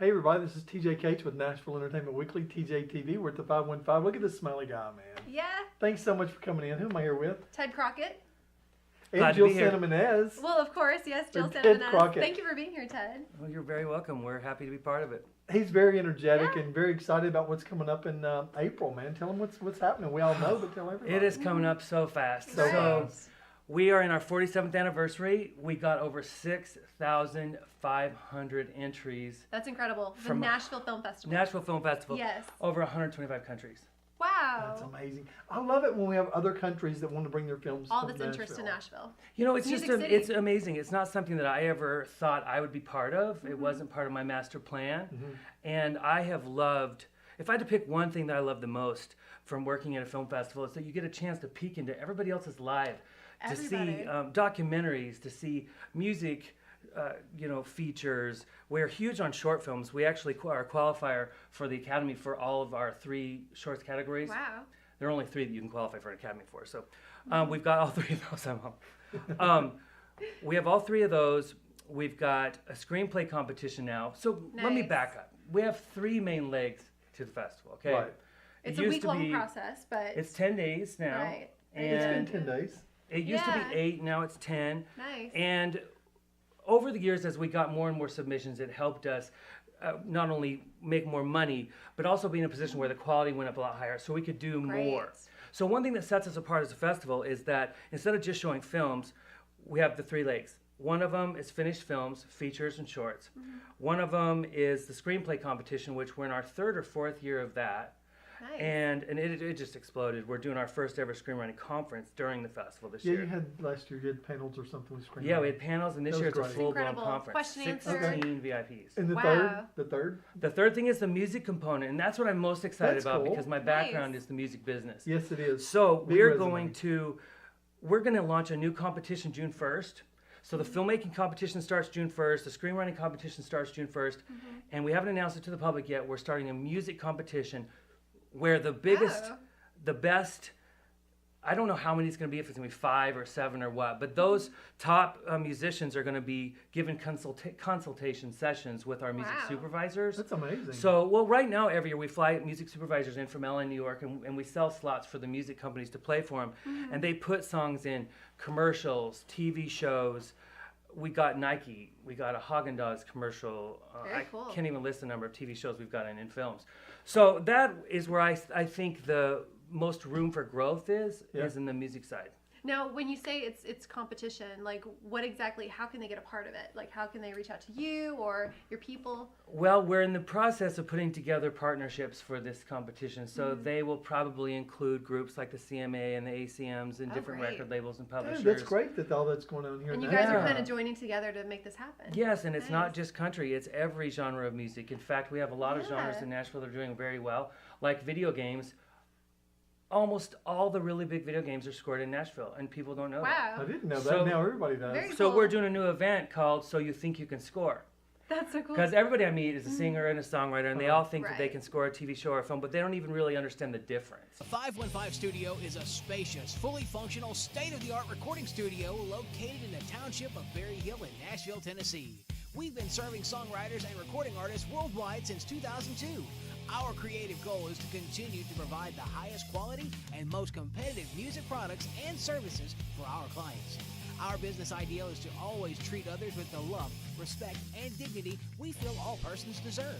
Hey everybody, this is TJ with Nashville Entertainment Weekly, TJTV. We're at the 515. Look at this smiley guy, man. Yeah. Thanks so much for coming in. Who am I here with? Ted Crockett. And Jill Santibanez. Well, of course, yes, Jill Ted Santibanez. Crockett. Thank you for being here, Ted. Well, you're very welcome. We're happy to be part of it. He's very energetic Yeah. and very excited about what's coming up in April, man. Tell him what's happening. We all know, but tell everybody. It is coming up so fast. So So fast. we are in our 47th anniversary. We got over 6,500 entries. That's incredible. The From Nashville Film Festival. Nashville Film Festival. Yes. Over 125 countries. Wow. That's amazing. I love it when we have other countries that want to bring their films All to this interest in Nashville. You know, it's Music just City. it's amazing. It's not something that I ever thought I would be part of. Mm-hmm. It wasn't part of my master plan. Mm-hmm. And I have loved, if I had to pick one thing that I love the most from working at a film festival, it's that you get a chance to peek into everybody else's life, to see Everybody. documentaries, to see music, features. We're huge on short films. We actually are a qualifier for the Academy for all of our 3 shorts categories. Wow. There are only 3 that you can qualify for an Academy for. So we've got all 3 of those. We have all 3 of those. We've got a screenplay competition now. So let me Nice. back up. We have 3 main legs to the festival. Okay. Right. It's It a used to week-long be- process, but It's 10 days now. Right. It's been And 10 days. it used to Yeah. be 8. Now it's 10. nice. And over the years, as we got more and more submissions, it helped us not only make more money, but also be in a position where the quality went up a lot higher, so we could do Great. more. So one thing that sets us apart as a festival is that instead of just showing films, we have the 3 legs. One of them is finished films, features and shorts. One of them is the screenplay competition, which we're in our 3rd or 4th year of that. Nice. And it just exploded. We're doing our first ever screenwriting conference during the festival this Yeah, year. you had last year. You had panels or something with screen. Yeah, we had panels, and this That year was it's a great. full-blown Incredible. conference. Question and answer. 16 VIPs. And the Wow. third. The third thing is the music component, and that's what I'm most excited That's about cool. because my background Nice. is the music business. Yes, it is. So Big we're resume. going to launch a new competition June 1st. So the filmmaking competition starts June 1st, the screenwriting competition starts June 1st, and we haven't announced it to the public yet. We're starting a music competition where the biggest, Oh. the best, I don't know how many it's going to be, if it's going to be 5 or 7 or what, but those top musicians are going to be given consultation sessions with our music Wow. supervisors. That's amazing. So, well, right now, every year we fly music supervisors in from LA, New York, and we sell slots for the music companies to play for them. And they put songs in commercials, TV shows. We got Nike. We got a Haagen-Dazs commercial. Very I cool. can't even list the number of TV shows we've got in films. So that is where I think the most room for growth is in the music side. Now, when you say it's competition, like what exactly? How can they get a part of it? Like, how can they reach out to you or your people? Well, we're in the process of putting together partnerships for this competition. So they will probably include groups like the CMA and the ACMs and Oh, different great. record labels and Dude, publishers. that's great that all that's going on here. And in you guys are Nashville. kind of joining together to make this happen. Yes, and it's Nice. not just country, it's every genre of music. In fact, we have a lot of genres Yeah. in Nashville that are doing very well. Like video games, almost all the really big video games are scored in Nashville, and people don't know that. Wow. I didn't know that. So- Now everybody does. Very So cool. we're doing a new event called So You Think You Can Score. That's so cool. Because everybody I meet is a singer and a songwriter, and they all think that they Right. can score a TV show or a film, but they don't even really understand the difference. The 515 Studio is a spacious, fully functional, state-of-the-art recording studio located in the township of Berry Hill in Nashville, Tennessee. We've been serving songwriters and recording artists worldwide since 2002. Our creative goal is to continue to provide the highest quality and most competitive music products and services for our clients. Our business ideal is to always treat others with the love, respect, and dignity we feel all persons deserve.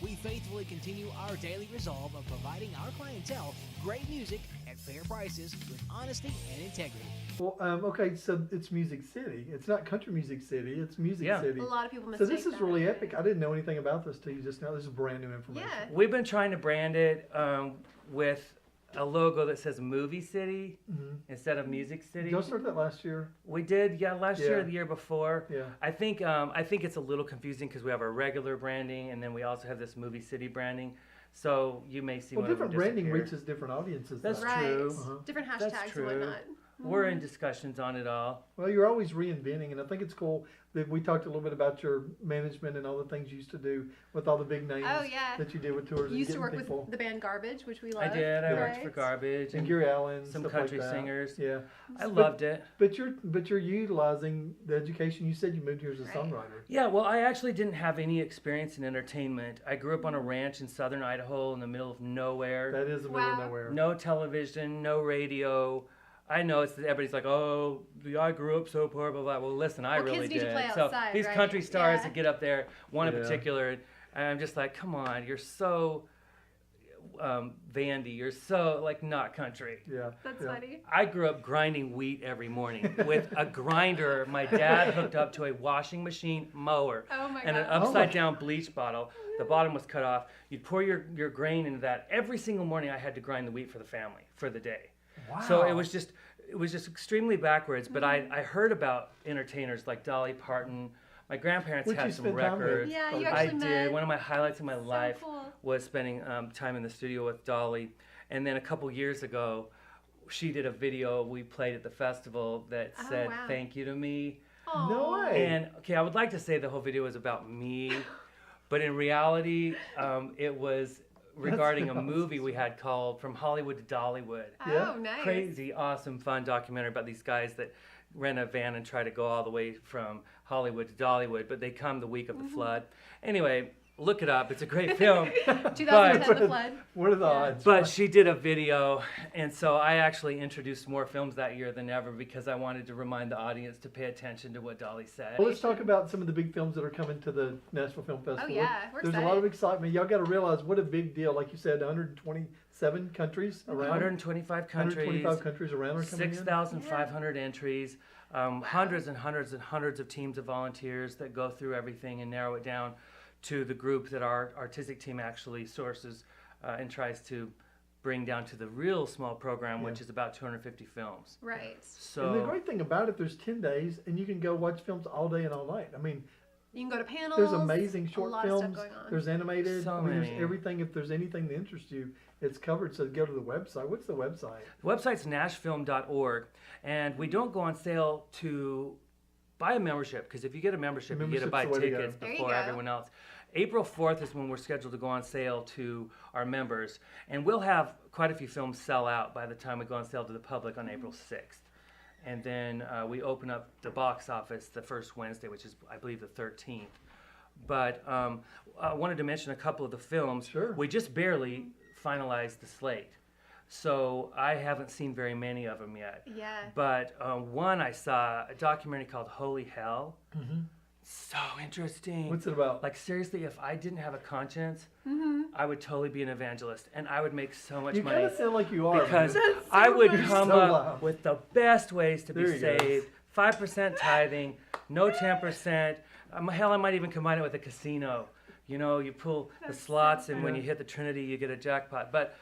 We faithfully continue our daily resolve of providing our clientele great music at fair prices with honesty and integrity. Well, okay, so it's Music City. It's not Country Music City. It's Music Yeah. City. a lot of people So mistake this is that. really epic. I didn't know anything about this till you just now. This is brand new information. Yeah. We've been trying to brand it with a logo that says Movie City instead of Music City. Did y'all start that last year? We did, last year Yeah. or the year before. Yeah. I think it's a little confusing because we have our regular branding and then we also have this Movie City branding. So you may see Well, one of them different branding disappear. reaches different audiences. That's though. Right. true. Different That's hashtags true. and whatnot. We're in discussions on it all. Well, you're always reinventing, and I think it's cool. we talked a little bit about your management and all the things you used to do with all the big names Oh, yeah. that you did with tours. You and used to getting work people. with the band Garbage, which we love. I did. I worked right? for Garbage And Gary Allen, some stuff country like that. singers. Yeah, I loved it. but you're utilizing the education. You said you moved here as a Right. songwriter. Yeah, well, I actually didn't have any experience in entertainment. I grew up on a ranch in southern Idaho in the middle of nowhere. That is the middle of Wow. nowhere. No television, no radio. I know everybody's like, oh, I grew up so poor, blah, blah. Well, listen, I Well, really kids need to did. play So outside, these right? country stars Yeah. that get up there, one in Yeah. particular, and I'm just like, come on, you're so Vandy, you're so like not country. Yeah, That's yeah. funny. I grew up grinding wheat every morning with a grinder my dad hooked up to a washing machine mower Oh my and an God. upside down bleach bottle. The bottom was cut off. You'd pour your grain into that. Every single morning I had to grind the wheat for the family for the day. Wow. So it was just extremely backwards, but I heard about entertainers like Dolly Parton. My grandparents Which you had some spent time with. records. Yeah, you I actually did. met. One of my highlights in my So life cool. was spending time in the studio with Dolly. And then a couple years ago, she did a video we played at the festival that Oh, said wow. thank you to me. No Aw. way. And okay, I would like to say the whole video was about me, but in reality, it was regarding a movie we had called From Hollywood to Dollywood. Yeah. Oh, nice. Crazy, awesome, fun documentary about these guys that rent a van and try to go all the way from Hollywood to Dollywood, but they come the week of the flood. Anyway, look it up. It's a great film. 2010, The Flood. What are the Yeah. odds? But she did a video, and so I actually introduced more films that year than ever because I wanted to remind the audience to pay attention to what Dolly said. Well, let's talk about some of the big films that are coming to the Nashville Film Festival. yeah, we're There's a lot of excitement. Y'all got to realize what a big deal. Like you said, 127 countries around. 125 countries, 125 countries around are coming in. 6,500 entries, hundreds and hundreds and hundreds of teams of volunteers that go through everything and narrow it down to the group that our artistic team actually sources and tries to bring down to the real small program, which is about 250 films. Right. So And the great thing about it, there's 10 days, and you can go watch films all day and all night. I mean, You can go to panels. there's amazing short a lot films. Of stuff going on. There's animated. So I mean, many. there's everything. If there's anything that interests you, it's covered. So go to the website. What's the website? the website's nashfilm.org, and we don't go on sale to buy a membership because if you get a membership, you get to Membership's buy the way to go. tickets There you before go. everyone else. April 4th is when we're scheduled to go on sale to our members, and we'll have quite a few films sell out by the time we go on sale to the public on April 6th. And then we open up the box office the first Wednesday, which is, I believe, the 13th. But I wanted to mention a couple of the films. Sure. We just barely finalized the slate. So I haven't seen very many of them yet. Yeah. But one I saw, a documentary called Holy Hell. So interesting. What's it about? Like seriously, if I didn't have a conscience, I would totally be an evangelist, and I would make so much You money kind of sound like you are. because man. I would funny. come So up loud. with the best ways to be There you go. saved. 5% tithing, no 10%. Hell, I might even combine it with a casino. You know, you pull the slots, and when you hit the Trinity, you get a jackpot. But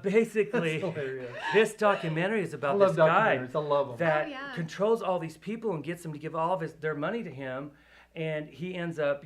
basically, That's hilarious. this documentary is I about love this guy documentaries. I love them. that Oh, yeah. controls all these people and gets them to give all of their money to him, and he ends up,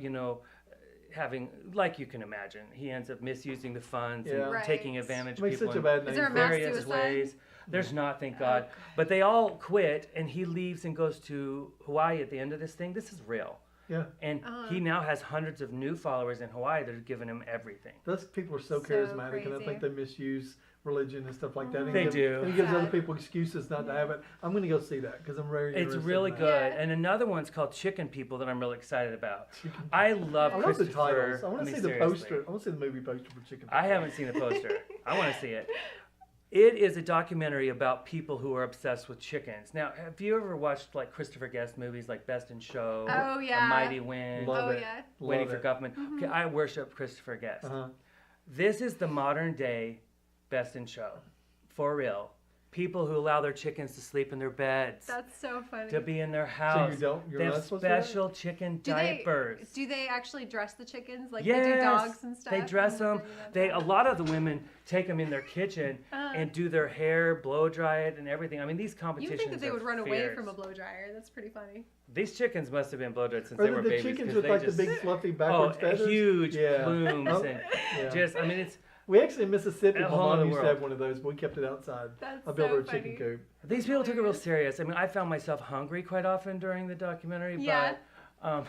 having, like you can imagine, he ends up misusing the funds Yeah. and Right. taking advantage of Makes people such a in bad name. Is there a for mass it. various suicide? ways. There's not, thank God. But they all quit, and he leaves and goes to Hawaii at the end of this thing. This is real. Yeah. And he now has hundreds of new followers in Hawaii that are giving him everything. Those people are so So charismatic, and I crazy. think they misuse religion and stuff like that. And They give- do. And it gives other Sad. people excuses not to have it. I'm going to go see that because I'm very It's interested really in good. that. Yeah. And another one's called Chicken People that I'm really excited about. I love I love the Christopher. titles. I want to mean, see the seriously. poster. I want to see the movie poster for Chicken. I haven't seen the poster. I want to see it. It is a documentary about people who are obsessed with chickens. Now, have you ever watched like Christopher Guest movies like Best in Show, Oh, yeah. A Mighty Wind, Love Oh, it. yeah. Waiting Love for it. Guffman? Okay, I worship Christopher Guest. Uh-huh. This is the modern day Best in Show, for real. People who allow their chickens to sleep in their beds, That's so funny. to be in their house. you're they not have supposed to do that? special chicken do diapers. do they actually dress the chickens like Yes, they do dogs and stuff? they dress them. A A lot of the women take them in their kitchen and do their hair, blow dry it, and everything. I mean, these You competitions. would think that they are would run away fierce. from a blow dryer. That's pretty funny. These chickens must have been blow dried since Or they were the babies. chickens 'cause with they like just, the big fluffy backwards feathers. huge Yeah. plumes Oh, and yeah. just. I mean, it's. We actually in Mississippi, A my whole mom other used to world. have one of those, but we kept it outside. That's I built her so a chicken funny. coop. These people took it real serious. I mean, I found myself hungry quite often during the documentary, Yeah. but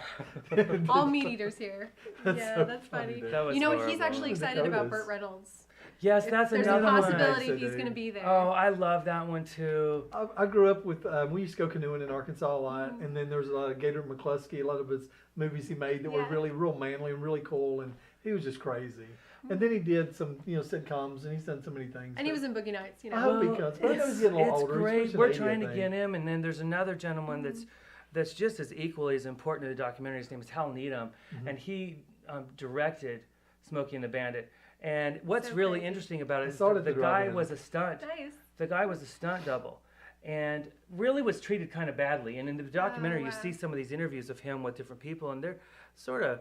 All meat eaters here. That's Yeah, so that's funny, funny. dude. That was You know what? He's horrible. actually excited about Dakotas. Burt Reynolds. yes, that's There's a another one. possibility So, he's dude. going to be there. Oh, I love that one too. I grew up with, we used to go canoeing in Arkansas a lot, and then there was a lot of Gator McCluskey, a lot of his movies he made that were Yeah. really real manly and really cool, and he was just crazy. And then he did some, sitcoms, and he's done so many things. And he was in Boogie Nights, you I know. hope he comes. But I know he's getting a little it's older. He's great. pushing We're 80, I trying to think. get him, and then there's another gentleman that's just as equally as important to the documentary. His name is Hal Needham, and he directed Smokey and the Bandit. And what's So really crazy. interesting about it I is saw it at the the guy drive-in. was a stunt. Nice. The guy was a stunt double, and really was treated kind of badly. And in the documentary, you wow. see some of these interviews of him with different people, and they're sort of,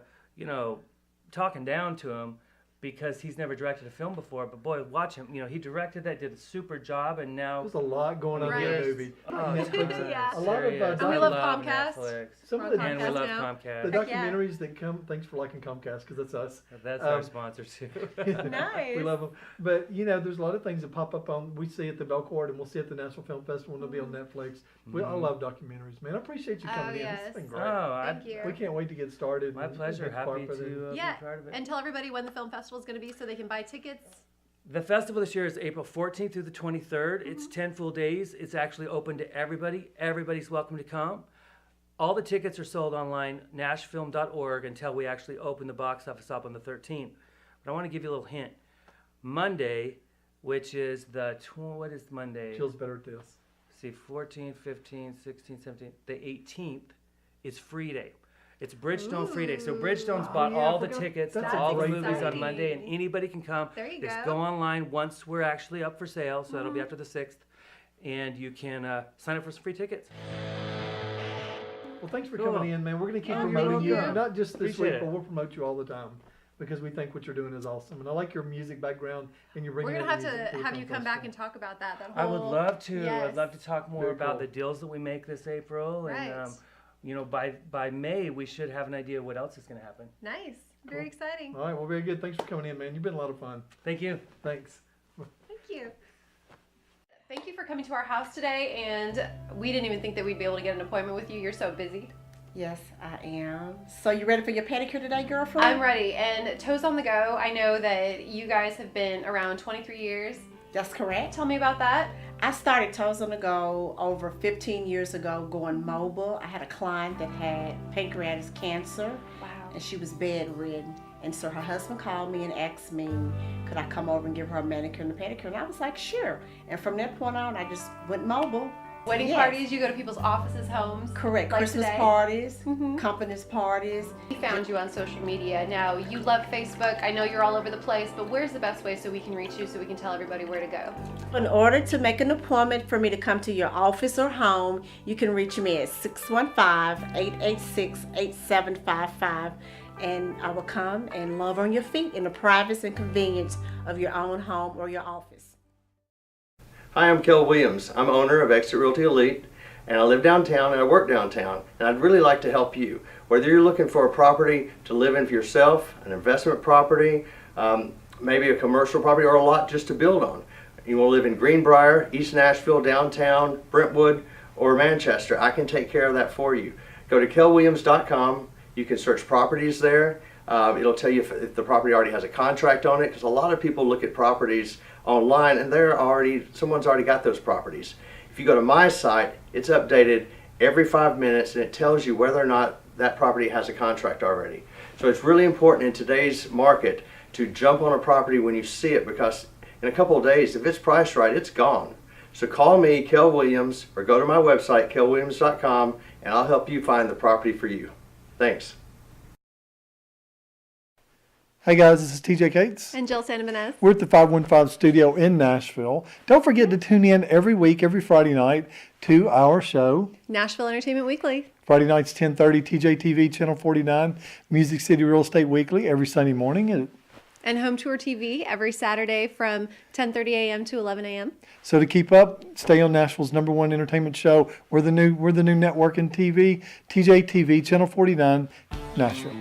talking down to him because he's never directed a film before. But boy, watch him. He directed that, did a super job, and now There's a lot going on in Right. that movie. Oh, Netflix, Yeah. a lot of serious. And we I love love Comcast. Netflix. some of We're the, on And we Comcast love now. the Comcast. Heck yeah. documentaries that come. Thanks for liking Comcast, because that's us. That's our Um, sponsor too. Nice. We love them. But, there's a lot of things that pop up we see at the Belcourt, and we'll see at the Nashville Film Festival, and they'll be on Netflix. I love documentaries, man. I appreciate you Oh, coming in. yes. This has been Oh, great. Thank you. We can't wait to get started. my and pleasure. be part Happy of it. to Yeah, be part of it. and tell everybody when the film festival is going to be so they can buy tickets. The festival this year is April 14th through the 23rd. It's 10 full days. It's actually open to everybody. Everybody's welcome to come. All the tickets are sold online, nashfilm.org, until we actually open the box office up on the 13th. But I want to give you a little hint. Monday, which is what is Monday? Jill's better at this. See, 14, 15, 16, 17. The 18th is free day. It's Bridgestone free day. So Bridgestone's bought yeah, I all the forgot. tickets That's to a all the great movies thing. on Monday, and anybody can come. There you Just go. go online once we're actually up for sale, so that'll be after the 6th, and you can sign up for some free tickets. Well, thanks for Cool. coming in, man. We're going to keep Oh, you're promoting you, welcome. not just this Appreciate week, but it. we'll promote you all the time, because we think what you're doing is awesome. And I like your music background, and you're We're bringing going to in have music to the have film you come back festival. and talk about that. That I whole, would love to. Yes. I'd love to talk more Very about cool. the deals that we make this April, and Right. by May we should have an idea of what else is going to happen. Nice. Very Cool. exciting. All right, well, very good. Thanks for coming in, man. You've been a lot of fun. Thank you. Thanks. Thank you. Thank you for coming to our house today, and we didn't even think that we'd be able to get an appointment with you. You're so busy. Yes, I am. So you ready for your pedicure today, girlfriend? I'm ready. And Toes on the Go, I know that you guys have been around 23 years. That's correct. Tell me about that. I started ToesontheGo over 15 years ago going mobile. I had a client that had pancreatic cancer Wow. and she was bedridden. And so her husband called me and asked me, could I come over and give her a manicure and a pedicure? And I was like, sure. And from that point on, I just went mobile. Wedding Yes. parties, you go to people's offices, homes. Correct. Like Christmas today. parties, Mhm. companies parties. We found you on social media. Now, you love Facebook. I know you're all over the place, but where's the best way so we can reach you, so we can tell everybody where to go? In order to make an appointment for me to come to your office or home, you can reach me at 615-886-8755, and I will come and love on your feet in the privacy and convenience of your own home or your office. Hi, I'm Kel Williams. I'm owner of Exit Realty Elite, and I live downtown and I work downtown, and I'd really like to help you. Whether you're looking for a property to live in for yourself, an investment property, maybe a commercial property, or a lot just to build on. You want to live in Greenbrier, East Nashville, downtown, Brentwood, or Manchester, I can take care of that for you. Go to kelwilliams.com. You can search properties there. It'll tell you if the property already has a contract on it, because a lot of people look at properties online and someone's already got those properties. If you go to my site, it's updated every 5 minutes and it tells you whether or not that property has a contract already. So it's really important in today's market to jump on a property when you see it, because in a couple of days, if it's priced right, it's gone. So call me, Kel Williams, or go to my website, kelwilliams.com, and I'll help you find the property for you. Thanks. Hey guys, this is TJ Cates. And Jill Santibanez. We're at the 515 studio in Nashville. Don't forget to tune in every week, every Friday night, to our show. Nashville Entertainment Weekly. Friday nights, 10:30, TJTV, Channel 49, Music City Real Estate Weekly, every Sunday morning. And Home Tour TV every Saturday from 10:30 a.m. to 11 a.m. So to keep up, stay on Nashville's #1 entertainment show. We're the new network in TV, TJTV, Channel 49, Nashville.